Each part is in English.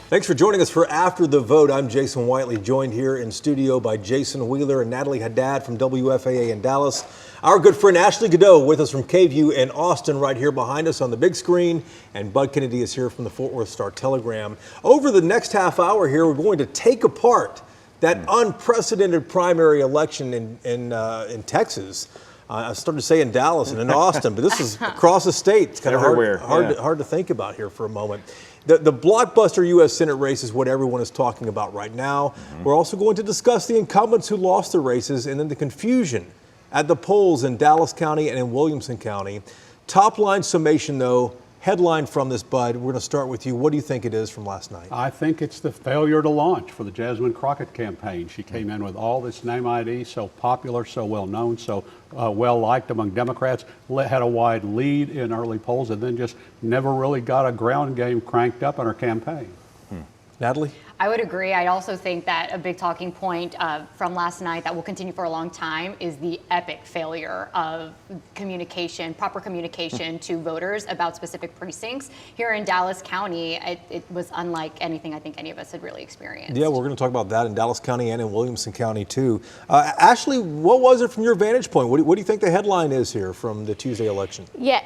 Thanks for joining us for After the Vote. I'm Jason Whiteley, joined here in studio by Jason Wheeler and Natalie Haddad from WFAA in Dallas. Our good friend Ashley Godot with us from KVUE in Austin right here behind us on the big screen. And Bud Kennedy is here from the Fort Worth Star-Telegram. Over the next half hour here, we're going to take apart that unprecedented primary election in Texas. I started to say in Dallas and in Austin, but this is across the state. It's kind of hard to think about here for a moment. The blockbuster U.S. Senate race is what everyone is talking about right now. We're also going to discuss the incumbents who lost the races and then the confusion at the polls in Dallas County and in Williamson County. Top line summation, though, headline from this, Bud. We're going to start with you. What do you think it is from last night? I think it's the failure to launch for the Jasmine Crockett campaign. She came in with all this name ID, so popular, so well known, so well liked among Democrats, had a wide lead in early polls, and then just never really got a ground game cranked up in her campaign. Natalie? I would agree. I also think that a big talking point from last night that will continue for a long time is the epic failure of communication, proper communication to voters about specific precincts. Here in Dallas County, it was unlike anything I think any of us had really experienced. Yeah, we're going to talk about that in Dallas County and in Williamson County, too. Ashley, what was it from your vantage point? What do you think the headline is here from the Tuesday election? Yeah.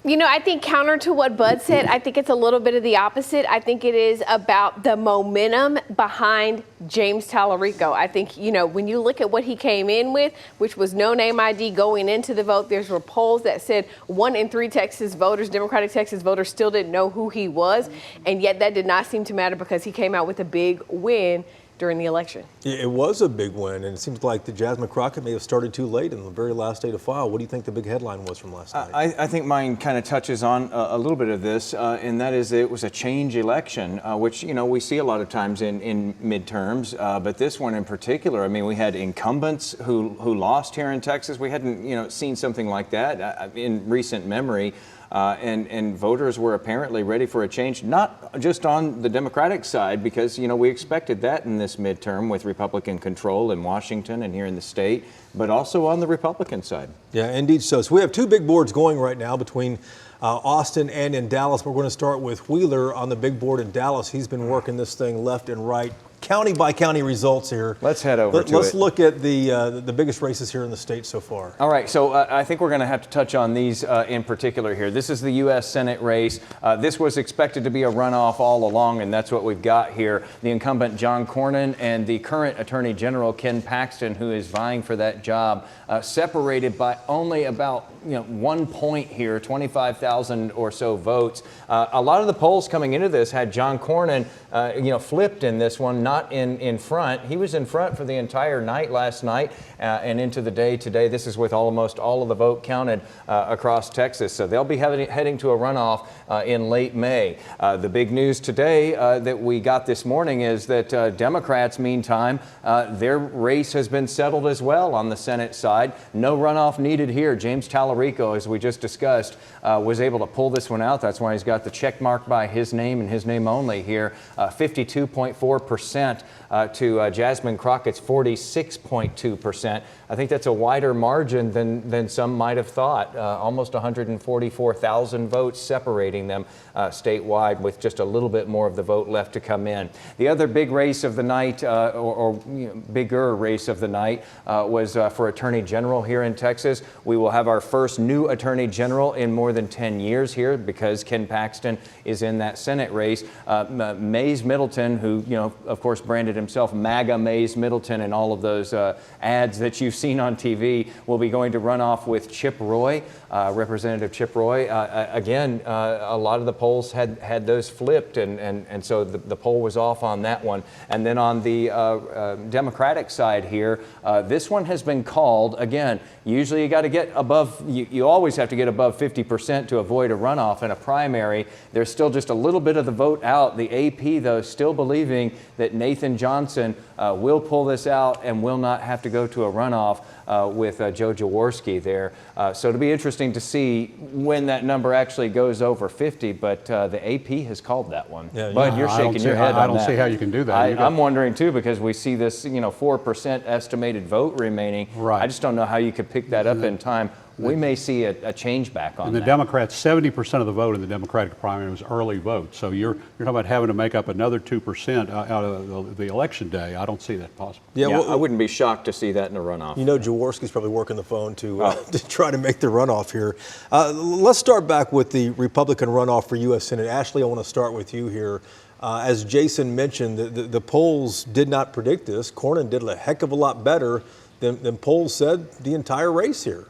You know, I think counter to what Bud said, I think it's a little bit of the opposite. I think it is about the momentum behind James Tallarico. I think, you know, when you look at what he came in with, which was no name ID going into the vote, there's polls that said 1 in 3 Texas voters, Democratic Texas voters, still didn't know who he was. And yet that did not seem to matter because he came out with a big win during the election. It was a big win, and it seems like the Jasmine Crockett may have started too late in the very last day to file. What do you think the big headline was from last night? I think mine kind of touches on a little bit of this, and that is it was a change election, which, you know, we see a lot of times in midterms, but this one in particular, I mean, we had incumbents who lost here in Texas. We hadn't, you know, seen something like that in recent memory. And voters were apparently ready for a change, not just on the Democratic side, because, you know, we expected that in this midterm with Republican control in Washington and here in the state, but also on the Republican side. Yeah, indeed so. So we have 2 big boards going right now between Austin and in Dallas. We're going to start with Wheeler on the big board in Dallas. He's been working this thing left and right. County by county results here. Let's head over to it. Let's look at the biggest races here in the state so far. All right, so I think we're going to have to touch on these in particular here. This is the U.S. Senate race. This was expected to be a runoff all along, and that's what we've got here. The incumbent John Cornyn and the current Attorney General Ken Paxton, who is vying for that job, separated by only about 1 point here, 25,000 or so votes. A lot of the polls coming into this had John Cornyn, flipped in this one, not in front. He was in front for the entire night last night and into the day today. This is with almost all of the vote counted across Texas. So they'll be heading to a runoff in late May. The big news today that we got this morning is that Democrats, meantime, their race has been settled as well on the Senate side. No runoff needed here. James Tallarico, as we just discussed, was able to pull this one out. That's why he's got the check mark by his name and his name only here. 52.4% to Jasmine Crockett's 46.2%. I think that's a wider margin than some might have thought. Almost 144,000 votes separating them statewide, with just a little bit more of the vote left to come in. The other big race of the night, bigger race of the night, was for Attorney General here in Texas. We will have our first new Attorney General in more than 10 years here because Ken Paxton is in that Senate race. Mays Middleton, who, of course, branded himself MAGA Mays Middleton in all of those ads that you've seen on TV, will be going to run off with Chip Roy, Representative Chip Roy. Again, a lot of the polls had those flipped, and so the poll was off on that one. And then on the Democratic side here, this one has been called. Again, usually you got to get above, you always have to get above 50% to avoid a runoff in a primary. There's still just a little bit of the vote out. The AP, though, still believing that Nathan Johnson will pull this out and will not have to go to a runoff with Joe Jaworski there. So it'll be interesting to see when that number actually goes over 50, but the AP has called that one. Yeah, Bud, you're shaking your head on that. I don't see how you can do that. I'm wondering, too, because we see this 4% estimated vote remaining. Right. I just don't know how you could pick that up in time. we may see a change back on And the that. Democrats, 70% of the vote in the Democratic primary was early vote. So you're talking about having to make up another 2% out of the election day. I don't see that possible. Yeah, Yeah, well, I wouldn't be shocked to see that in a runoff. you know, Jaworski's probably working the phone to try to make the runoff here. Let's start back with the Republican runoff for U.S. Senate. Ashley, I want to start with you here. As Jason mentioned, the polls did not predict this. Cornyn did a heck of a lot better than polls said the entire race here.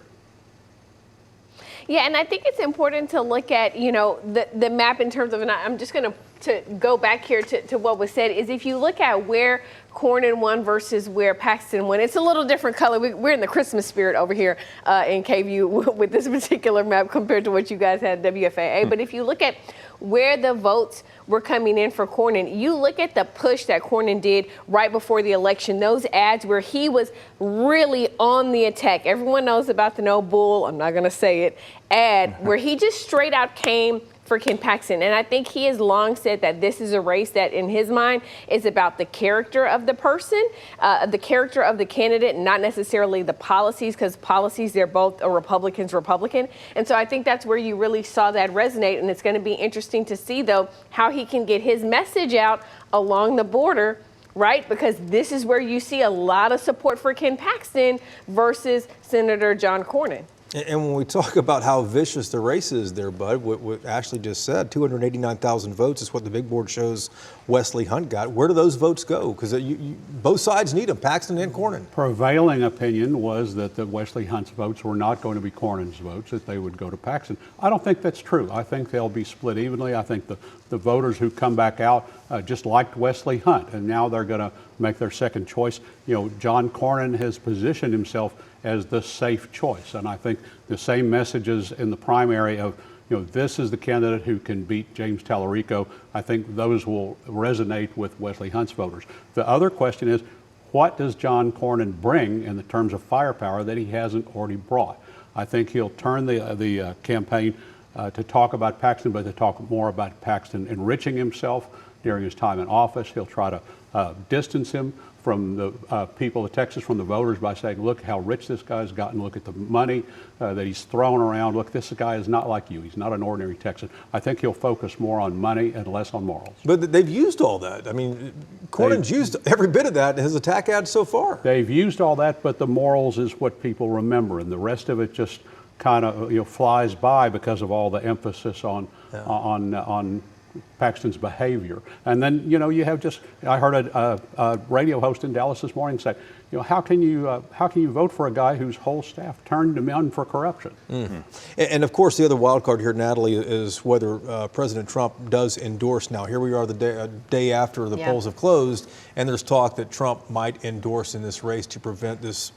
Yeah, and I think it's important to look at, you know, the map in terms of, and I'm just going to go back here to what was said, is if you look at where Cornyn won versus where Paxton won, it's a little different color. We're in the Christmas spirit over here in KVU with this particular map compared to what you guys had at WFAA. But if you look at where the votes were coming in for Cornyn, you look at the push that Cornyn did right before the election, those ads where he was really on the attack. Everyone knows about the no bull, I'm not going to say it, ad where he just straight out came for Ken Paxton. And I think he has long said that this is a race that in his mind is about the character of the person, the character of the candidate, not necessarily the policies, because policies, they're both a Republican. And so I think that's where you really saw that resonate. And it's going to be interesting to see, though, how he can get his message out along the border, right? Because this is where you see a lot of support for Ken Paxton versus Senator John Cornyn. And when we talk about how vicious the race is there, Bud, what Ashley just said, 289,000 votes is what the big board shows Wesley Hunt got. Where do those votes go? Because both sides need them, Paxton and Cornyn. Prevailing opinion was that the Wesley Hunt's votes were not going to be Cornyn's votes, that they would go to Paxton. I don't think that's true. I think they'll be split evenly. I think the voters who come back out just liked Wesley Hunt, and now they're going to make their second choice. You know, John Cornyn has positioned himself as the safe choice, and I think the same messages in the primary of, you know, this is the candidate who can beat James Tallarico, I think those will resonate with Wesley Hunt's voters. The other question is, what does John Cornyn bring in the terms of firepower that he hasn't already brought? I think he'll turn the campaign to talk about Paxton, but to talk more about Paxton enriching himself during his time in office. He'll try to distance him from the people of Texas, from the voters, by saying, look how rich this guy's gotten, look at the money that he's thrown around, look, this guy is not like you, he's not an ordinary Texan. I think he'll focus more on money and less on morals. But they've used all that. I mean, Cornyn's used every bit of that in his attack ads so far. They've used all that, but the morals is what people remember, and the rest of it just kind of, you know, flies by because of all the emphasis on Paxton's behavior. And then, you know, you have just, I heard a radio host in Dallas this morning say, you know, how can you vote for a guy whose whole staff turned him in for corruption? Mm-hmm. And of course, the other wild card here, Natalie, is whether President Trump does endorse now. Here we are the day after the polls have closed, and there's talk that Trump might endorse in this race to prevent this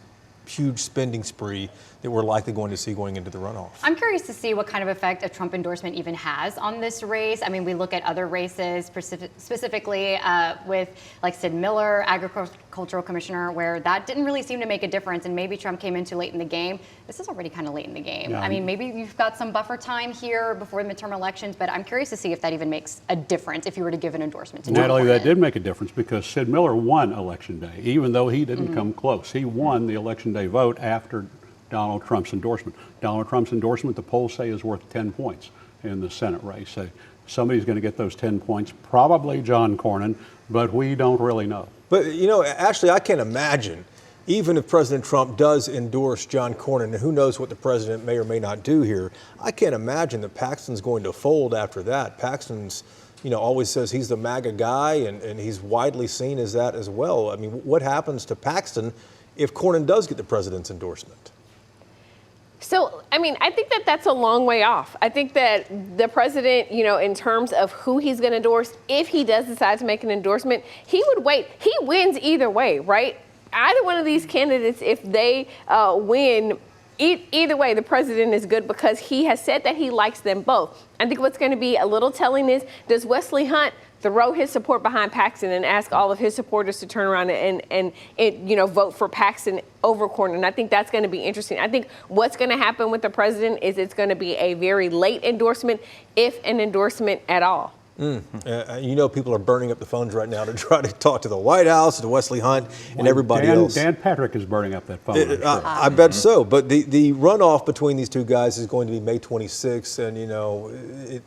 huge spending spree that we're likely going to see going into the runoff. I'm curious to see what kind of effect a Trump endorsement even has on this race. I mean, we look at other races, specifically with like Sid Miller, agricultural commissioner, where that didn't really seem to make a difference, and maybe Trump came in too late in the game. This is already kind of late in the game. Yeah. I mean, maybe you've got some buffer time here before the midterm elections, but I'm curious to see if that even makes a difference if you were to give an endorsement to Natalie, John that Cornyn. did make a difference because Sid Miller won Election Day, even though he didn't come close. He won the Election Day vote after Donald Trump's endorsement. Donald Trump's endorsement, the polls say, is worth 10 points in the Senate race. So somebody's going to get those 10 points, probably John Cornyn, but we don't really know. But, you know, actually, I can't imagine, even if President Trump does endorse John Cornyn, and who knows what the president may or may not do here, I can't imagine that Paxton's going to fold after that. Paxton's, you know, always says he's the MAGA guy, and he's widely seen as that as well. I mean, what happens to Paxton if Cornyn does get the president's endorsement? So, I mean, I think that that's a long way off. I think that the president, you know, in terms of who he's going to endorse, if he does decide to make an endorsement, he would wait. He wins either way, right? Either one of these candidates, if they win, either way, the president is good because he has said that he likes them both. I think what's going to be a little telling is, does Wesley Hunt throw his support behind Paxton and ask all of his supporters to turn around and you know, vote for Paxton over Cornyn? And I think that's going to be interesting. I think what's going to happen with the president is it's going to be a very late endorsement, if an endorsement at all. You know, people are burning up the phones right now to try to talk to the White House, to Wesley Hunt, and everybody else. Dan Patrick is burning up that phone. I'm sure. I bet so. But the runoff between these two guys is going to be May 26th, and you know,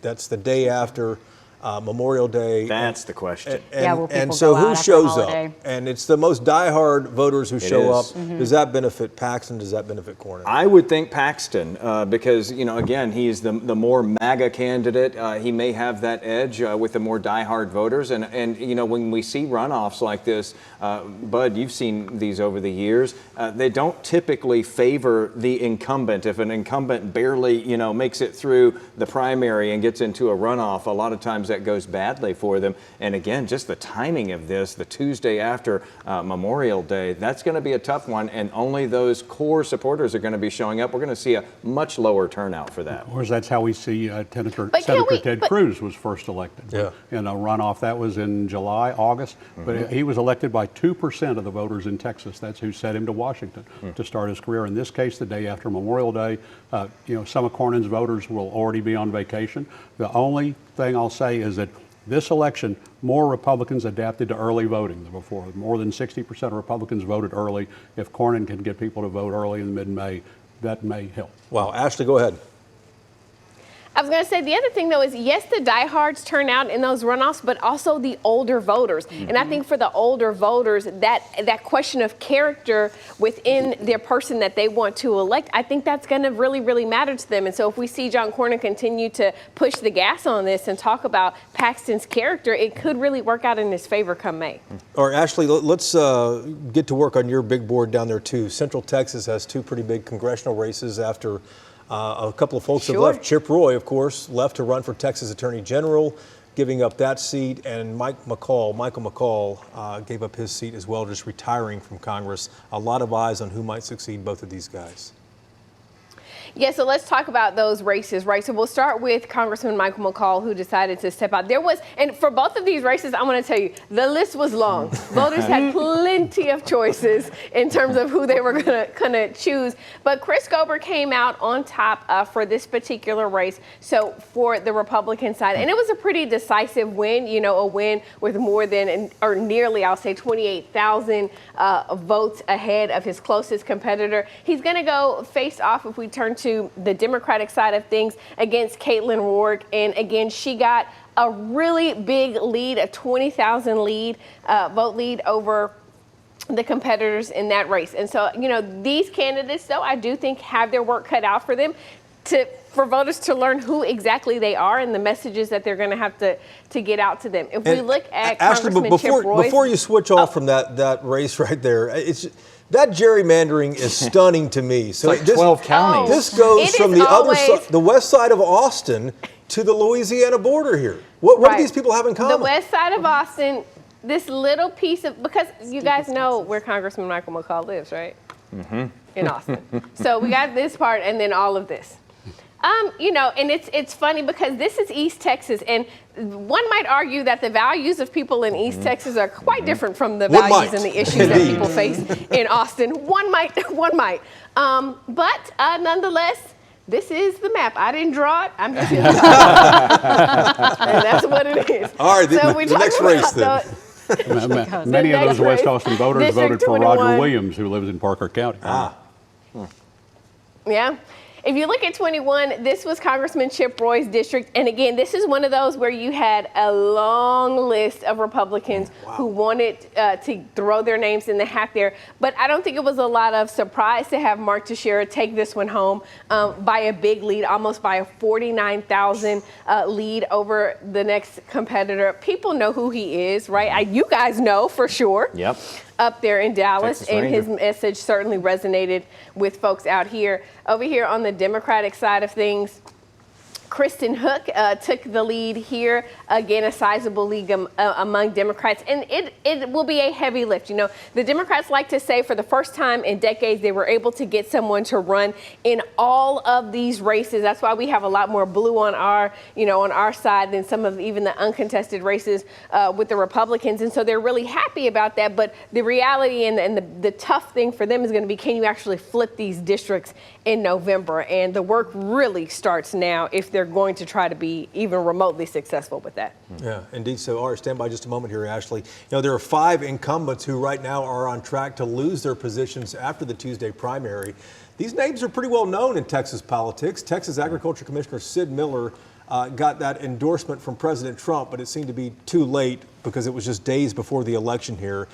that's the day after Memorial Day. That's the question. And so who shows up? And it's the most diehard voters who show up. Does that benefit Paxton? Does that benefit Cornyn? I would think Paxton, because, you know, again, he's the more MAGA candidate. He may have that edge with the more diehard voters. And you know, when we see runoffs like this, Bud, you've seen these over the years, they don't typically favor the incumbent. If an incumbent barely, you know, makes it through the primary and gets into a runoff, a lot of times that goes badly for them. And again, just the timing of this, the Tuesday after Memorial Day, that's going to be a tough one, and only those core supporters are going to be showing up. We're going to see a much lower turnout for that. Of course, that's how we see Senator Ted Cruz was first elected in a runoff. That was in July, August, but he was elected by 2% of the voters in Texas. That's who sent him to Washington to start his career. In this case, the day after Memorial Day, you know, some of Cornyn's voters will already be on vacation. The only thing I'll say is that this election, more Republicans adapted to early voting than before. More than 60% of Republicans voted early. If Cornyn can get people to vote early in mid-May, that may help. Wow. Ashley, go ahead. I was going to say the other thing, though, is yes, the diehards turn out in those runoffs, but also the older voters. And I think for the older voters, that question of character within their person that they want to elect, I think that's going to really, really matter to them. And so if we see John Cornyn continue to push the gas on this and talk about Paxton's character, it could really work out in his favor come May. All right, Ashley, let's get to work on your big board down there, too. Central Texas has two pretty big congressional races after a couple of folks have left. Chip Roy, of course, left to run for Texas Attorney General, giving up that seat, and Michael McCall gave up his seat as well, just retiring from Congress. A lot of eyes on who might succeed both of these guys. Yeah, so let's talk about those races, right? So we'll start with Congressman Michael McCall, who decided to step out. There was, and for both of these races, I want to tell you, the list was long. Voters had plenty of choices in terms of who they were gonna choose. But Chris Gober came out on top for this particular race. So for the Republican side, and it was a pretty decisive win, you know, a win with more than, or nearly, I'll say, 28,000 votes ahead of his closest competitor. He's going to go face off, if we turn to the Democratic side of things, against Caitlin Rourke. And again, she got a really big lead, a 20,000 vote lead over the competitors in that race. And so, you know, these candidates, though, I do think have their work cut out for them for voters to learn who exactly they are and the messages that they're going to have to get out to them. If we look at Congressman Chip Roy, before you switch off from that race right there, that gerrymandering is stunning to me. So it's like 12 counties. This goes from the other side, the west side of Austin, to the Louisiana border here. What do these people have in common? The west side of Austin, this little piece of, because you guys know where Congressman Michael McCall lives, right? In Austin. So we got this part and then all of this. You know, and it's funny because this is East Texas, and one might argue that the values of people in East Texas are quite different from the values and the issues that people face in Austin. One might. But nonetheless, this is the map. I didn't draw it. I'm just here to talk about it. And that's what it is. All right, so the next race then. Many of those West Austin voters voted for Roger Williams, who lives in Parker County. Yeah. If you look at 21, this was Congressman Chip Roy's district. And again, this is one of those where you had a long list of Republicans who wanted to throw their names in the hat there. But I don't think it was a lot of surprise to have Mark Teixeira take this one home by a big lead, almost by a 49,000 lead over the next competitor. People know who he is, right? You guys know for sure. Yep. Up there in Dallas, Texas and Ranger. his message certainly resonated with folks out here. Over here on the Democratic side of things, Kristen Hook took the lead here. Again, a sizable lead among Democrats. And it will be a heavy lift. You know, the Democrats like to say for the first time in decades, they were able to get someone to run in all of these races. That's why we have a lot more blue on our side than some of even the uncontested races with the Republicans. And so they're really happy about that. But the reality and the tough thing for them is going to be, can you actually flip these districts in November? And the work really starts now if they're they're going to try to be even remotely successful with that. Yeah, indeed. So, all right, stand by just a moment here, Ashley. You know, there are 5 incumbents who right now are on track to lose their positions after the Tuesday primary. These names are pretty well known in Texas politics. Texas Agriculture Commissioner Sid Miller got that endorsement from President Trump, but it seemed to be too late because it was just days before the election here.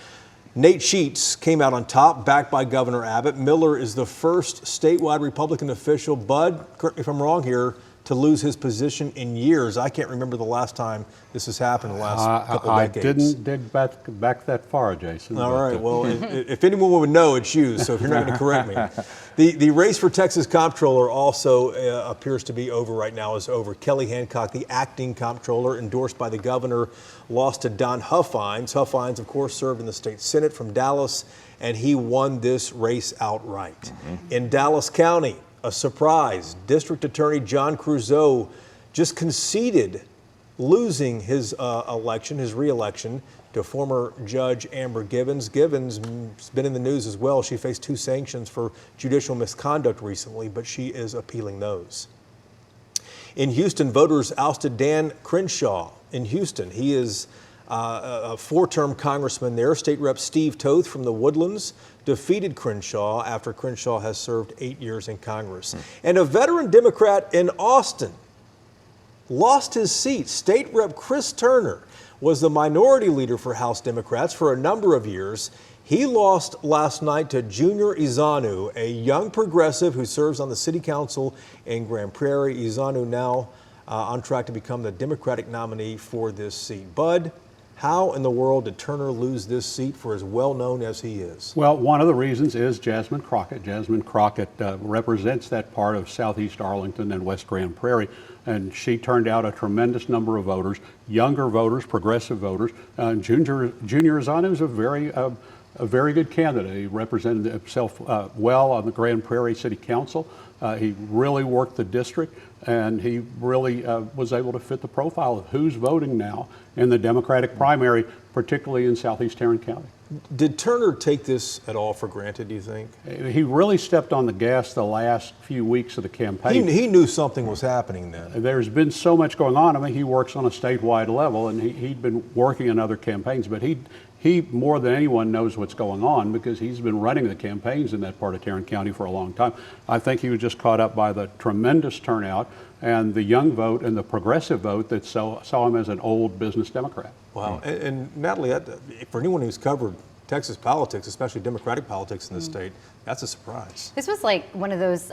Nate Sheets came out on top, backed by Governor Abbott. Miller is the first statewide Republican official, Bud, correct me if I'm wrong here, to lose his position in years. I can't remember the last time this has happened in the last couple decades. I didn't dig back that far, Jason. All right, well, if anyone would know, it's you, so if you're not going to correct me. The race for Texas comptroller also appears to be over right now, is over. Kelly Hancock, the acting comptroller, endorsed by the governor, lost to Don Huffines. Huffines, of course, served in the state Senate from Dallas, and he won this race outright. In Dallas County, a surprise. District Attorney John Creuzot just conceded losing his re-election to former Judge Amber Givens. Givens has been in the news as well. She faced 2 sanctions for judicial misconduct recently, but she is appealing those. In Houston, voters ousted Dan Crenshaw in Houston. He is a 4-term congressman there. State Rep Steve Toth from the Woodlands defeated Crenshaw after Crenshaw has served 8 years in Congress. And a veteran Democrat in Austin lost his seat. State Rep Chris Turner was the minority leader for House Democrats for a number of years. He lost last night to Junior Izanu, a young progressive who serves on the city council in Grand Prairie. Izanu now on track to become the Democratic nominee for this seat. Bud, how in the world did Turner lose this seat for as well known as he is? Well, one of the reasons is Jasmine Crockett. Jasmine Crockett represents that part of southeast Arlington and West Grand Prairie, and she turned out a tremendous number of voters, younger voters, progressive voters. Junior Izanu is a very good candidate. He represented himself well on the Grand Prairie City Council. He really worked the district, and he really was able to fit the profile of who's voting now in the Democratic primary, particularly in southeast Tarrant County. Did Turner take this at all for granted, do you think? He really stepped on the gas the last few weeks of the campaign. He knew something was happening then. There's been so much going on. I mean, he works on a statewide level, and he'd been working in other campaigns, but he more than anyone knows what's going on because he's been running the campaigns in that part of Tarrant County for a long time. I think he was just caught up by the tremendous turnout and the young vote and the progressive vote that saw him as an old business Democrat. Wow. And Natalie, for anyone who's covered Texas politics, especially Democratic politics in the state, that's a surprise. This was like one of those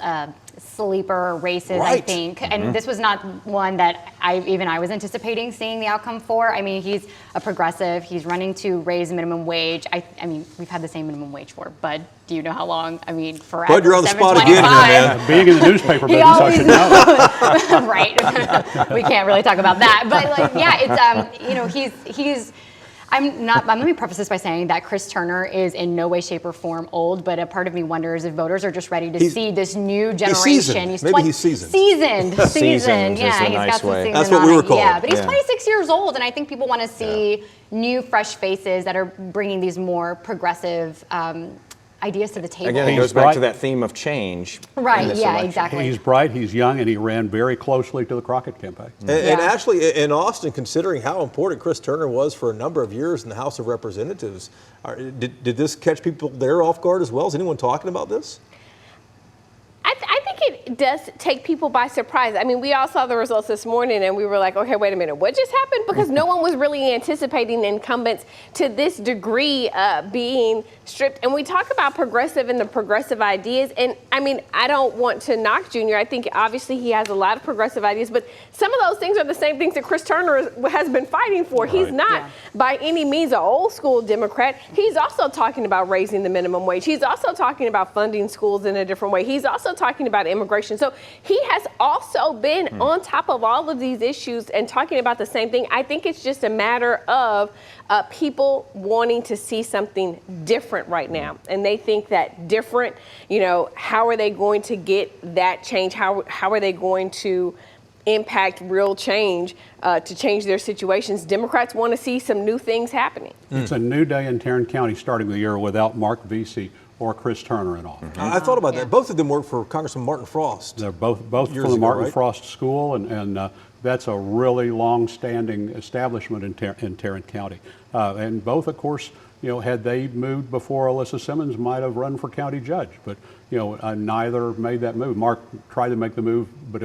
sleeper races, Right. I think. And this was not one that I was anticipating seeing the outcome for. I mean, he's a progressive. He's running to raise minimum wage. I mean, we've had the same minimum wage for, Bud, do you know how long? I mean, forever. Bud, you're on the spot again here, man. Being in the newspaper business, I should know. Right. We can't really talk about that. But like, yeah, it's, let me preface this by saying that Chris Turner is in no way, shape, or form old, but a part of me wonders if voters are just ready to see this new generation. He's seasoned. He's seasoned. Seasoned. Yeah, he's got some season That's what we were called. Yeah, but he's 26 years old, and I think people want to see new, fresh faces that are bringing these more progressive ideas to the table. Again, it goes back to that theme of change. Right, yeah, election. exactly. He's bright, he's young, and he ran very closely to the Crockett campaign. And actually, in Austin, considering how important Chris Turner was for a number of years in the House of Representatives, did this catch people there off guard as well? Is anyone talking about this? I think it does take people by surprise. I mean, we all saw the results this morning and we were like, okay, wait a minute, what just happened? Because no one was really anticipating incumbents to this degree being stripped. And we talk about progressive and the progressive ideas. And I mean, I don't want to knock Junior. I think obviously he has a lot of progressive ideas, but some of those things are the same things that Chris Turner has been fighting for. Right. He's not by any means an old school Democrat. He's also talking about raising the minimum wage. He's also talking about funding schools in a different way. He's also talking about immigration. So he has also been on top of all of these issues and talking about the same thing. I think it's just a matter of people wanting to see something different right now. And they think that different, how are they going to get that change? How are they going to impact real change to change their situations? Democrats want to see some new things happening. It's a new day in Tarrant County starting the year without Mark Vesey or Chris Turner in office. I thought about that. Both of them work for Congressman Martin Frost. They're both Years from the ago, Martin right? Frost School, and that's a really long-standing establishment in Tarrant County. And both, of course, had they moved before Alyssa Simmons, might have run for county judge. But neither made that move. Mark tried to make the move, but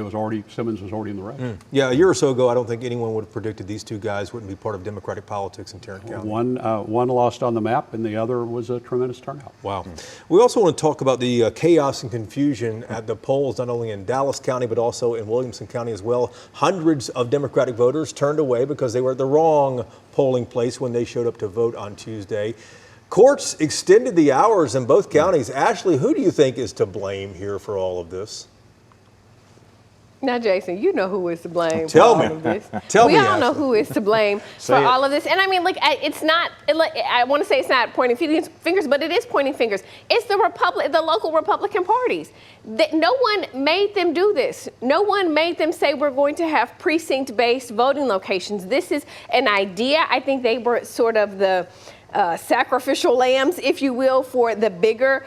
Simmons was already in the race. Yeah, a year or so ago, I don't think anyone would have predicted these two guys wouldn't be part of Democratic politics in Tarrant County. One lost on the map, and the other was a tremendous turnout. Wow. We also want to talk about the chaos and confusion at the polls, not only in Dallas County, but also in Williamson County as well. Hundreds of Democratic voters turned away because they were at the wrong polling place when they showed up to vote on Tuesday. Courts extended the hours in both counties. Ashley, who do you think is to blame here for all of this? Now, Jason, you know who is to blame Tell for me. all of this. Tell me, We all know Ashley. who is to blame for all of this. And I mean, look, it's not, I want to say it's not pointing fingers, but it is pointing fingers. It's the local Republican parties. No one made them do this. No one made them say we're going to have precinct-based voting locations. This is an idea. I think they were sort of the sacrificial lambs, if you will, for the bigger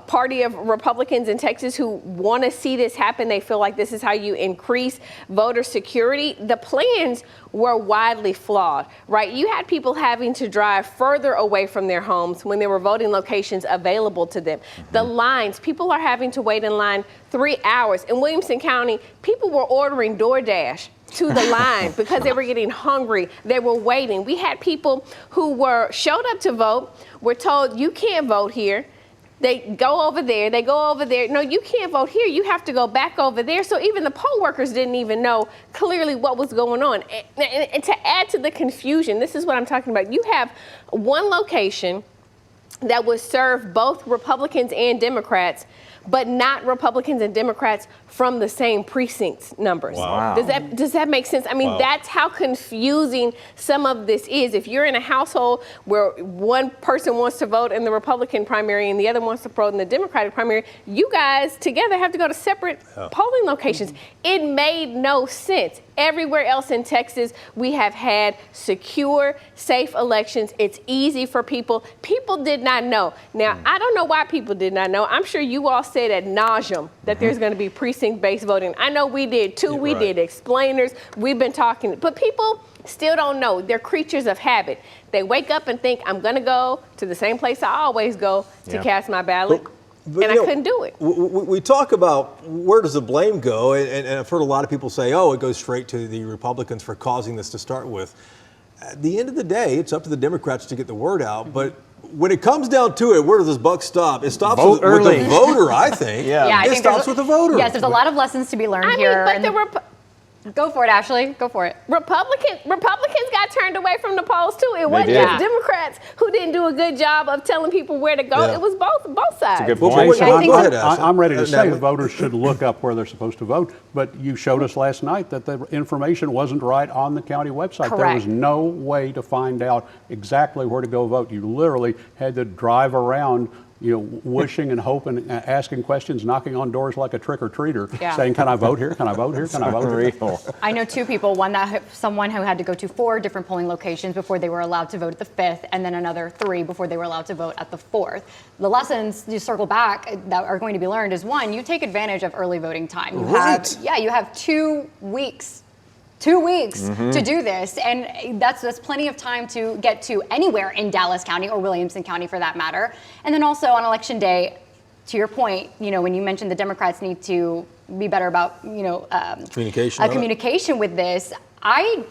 party of Republicans in Texas who want to see this happen. They feel like this is how you increase voter security. The plans were widely flawed, right? You had people having to drive further away from their homes when there were voting locations available to them. The lines, people are having to wait in line 3 hours. In Williamson County, people were ordering DoorDash to the line because they were getting hungry. They were waiting. We had people who showed up to vote, were told, you can't vote here. They go over there. No, you can't vote here. You have to go back over there. So even the poll workers didn't even know clearly what was going on. And to add to the confusion, this is what I'm talking about. You have one location that would serve both Republicans and Democrats, but not Republicans and Democrats from the same precinct numbers. Wow. Does that make sense? I mean, that's how confusing some of this is. If you're in a household where one person wants to vote in the Republican primary and the other wants to vote in the Democratic primary, you guys together have to go to separate polling locations. It made no sense. Everywhere else in Texas, we have had secure, safe elections. It's easy for people. People did not know. Now, I don't know why people did not know. I'm sure you all said ad nauseum that there's going to be precinct-based voting. I know we did too. We did explainers. We've been talking. But people still don't know. They're creatures of habit. They wake up and think, I'm going to go to the same place I always go to cast my ballot. And I couldn't do it. We talk about where does the blame go, and I've heard a lot of people say, oh, it goes straight to the Republicans for causing this to start with. At the end of the day, it's up to the Democrats to get the word out, but when it comes down to it, where does this buck stop? It stops with the voter, I think. I it think stops with the voter. Yes, there's a lot of lessons to be learned here. Go for it, Ashley. Go for it. Republicans got turned away from the polls too. It wasn't just Democrats who didn't do a good job of telling people where to go. It was both sides. That's a good Well, point. go ahead, Ashley. I'm ready to say Natalie. the voters should look up where they're supposed to vote, but you showed us last night that the information wasn't right on the county website. Correct. There was no way to find out exactly where to go vote. You literally had to drive around, wishing and hoping, asking questions, knocking on doors like a trick-or-treater, saying, can I vote here? Can I vote here? Can I vote here? I know two people, someone who had to go to 4 different polling locations before they were allowed to vote at the 5th, and then another 3 before they were allowed to vote at the 4th. The lessons, you circle back, that are going to be learned is, one, you take advantage of early voting time. You have 2 weeks. 2 weeks to do this, and that's plenty of time to get to anywhere in Dallas County or Williamson County for that matter. And then also on Election Day, to your point, when you mentioned the Democrats need to be better about communication with this, I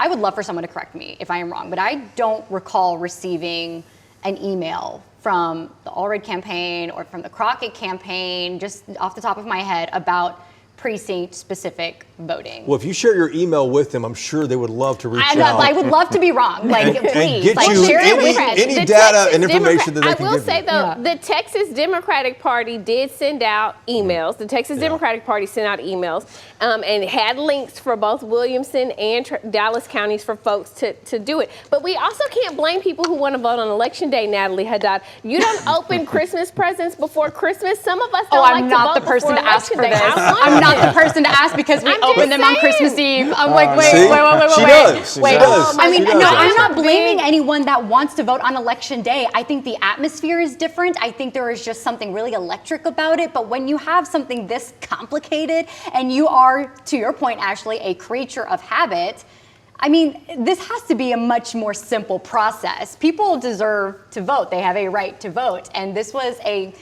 would love for someone to correct me if I am wrong, but I don't recall receiving an email from the Allred campaign or from the Crockett campaign, just off the top of my head, about precinct-specific voting. Well, if you share your email with them, I'm sure they would love to reach out. I would love to be wrong. and Please. get you share it with any data and information that they can give you. I will say, though, the Texas Democratic Party did send out emails. The Texas Democratic Party sent out emails and had links for both Williamson and Dallas counties for folks to do it. But we also can't blame people who want to vote on Election Day, Natalie Haddad. You don't open Christmas presents before Christmas. Some of us don't like to vote I'm not the person to ask for this. I'm not not the person to ask because we I'm opened them on saying. Christmas Eve. I'm like, wait. She does. She does. I mean, She no, does, I'm not actually. blaming anyone that wants to vote on election day. I think the atmosphere is different. I think there is just something really electric about it. But when you have something this complicated and you are, to your point, Ashley, a creature of habit, I mean, this has to be a much more simple process. People deserve to vote. They have a right to vote. And this was a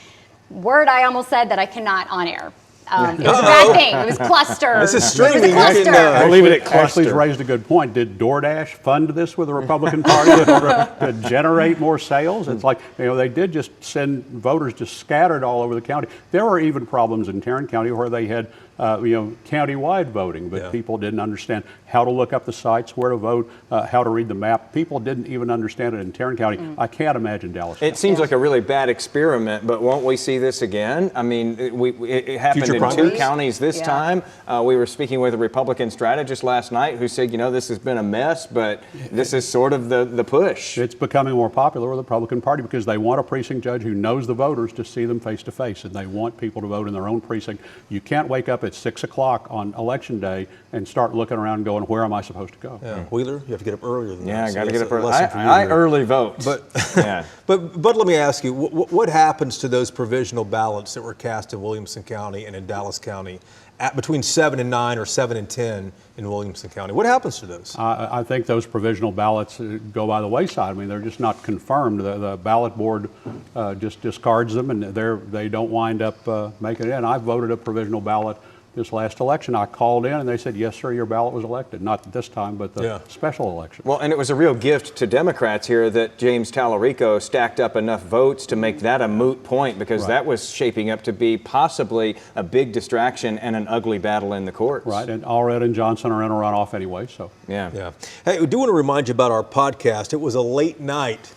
word I almost said that I cannot on air. It was a bad thing. It was cluster. This is It was streaming. a cluster. We'll leave it at Ashley's cluster. raised a good point. Did DoorDash fund this with the Republican Party to generate more sales? It's like, they did just send voters just scattered all over the county. There were even problems in Tarrant County where they had, county-wide voting, but people didn't understand how to look up the sites, where to vote, how to read the map. People didn't even understand it in Tarrant County. I can't imagine Dallas County. It seems like a really bad experiment, but won't we see this again? I mean, it happened Future in primaries? 2 counties this Yeah. time. We were speaking with a Republican strategist last night who said, this has been a mess, but this is sort of the push. It's becoming more popular with the Republican Party because they want a precinct judge who knows the voters to see them face to face, and they want people to vote in their own precinct. You can't wake up at 6 o'clock on Election Day and start looking around and going, where am I supposed to go? Yeah. Wheeler, you have to get up earlier than that. Yeah, I so got to that's get up a early. lesson for you I here. early vote. But, yeah. but let me ask you, what happens to those provisional ballots that were cast in Williamson County and in Dallas County at between 7 and 9 or 7 and 10 in Williamson County? What happens to those? I think those provisional ballots go by the wayside. I mean, they're just not confirmed. The ballot board just discards them, and they don't wind up making it in. I voted a provisional ballot this last election. I called in, and they said, yes, sir, your ballot was elected. Not this time, but the special election. Well, and it was a real gift to Democrats here that James Tallarico stacked up enough votes to make that a moot point, because that was shaping up to be possibly a big distraction and an ugly battle in the courts. Right, and Allred and Johnson are in a runoff anyway, so. Yeah. Hey, we do want to remind you about our podcast. It was a late night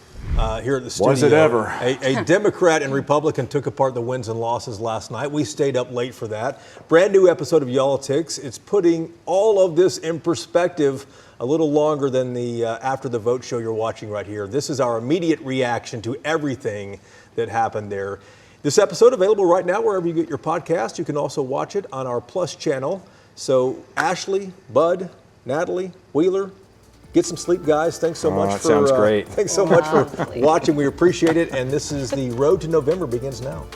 here at the studio. Was it ever? A Democrat and Republican took apart the wins and losses last night. We stayed up late for that. Brand new episode of Y'all-ticks. It's putting all of this in perspective a little longer than the After the Vote show you're watching right here. This is our immediate reaction to everything that happened there. This episode available right now wherever you get your podcast. You can also watch it on our Plus channel. So Ashley, Bud, Natalie, Wheeler, get some sleep, guys. Thanks so much that for sounds great. Thanks so much for watching. We appreciate it. And this is the road to November begins now.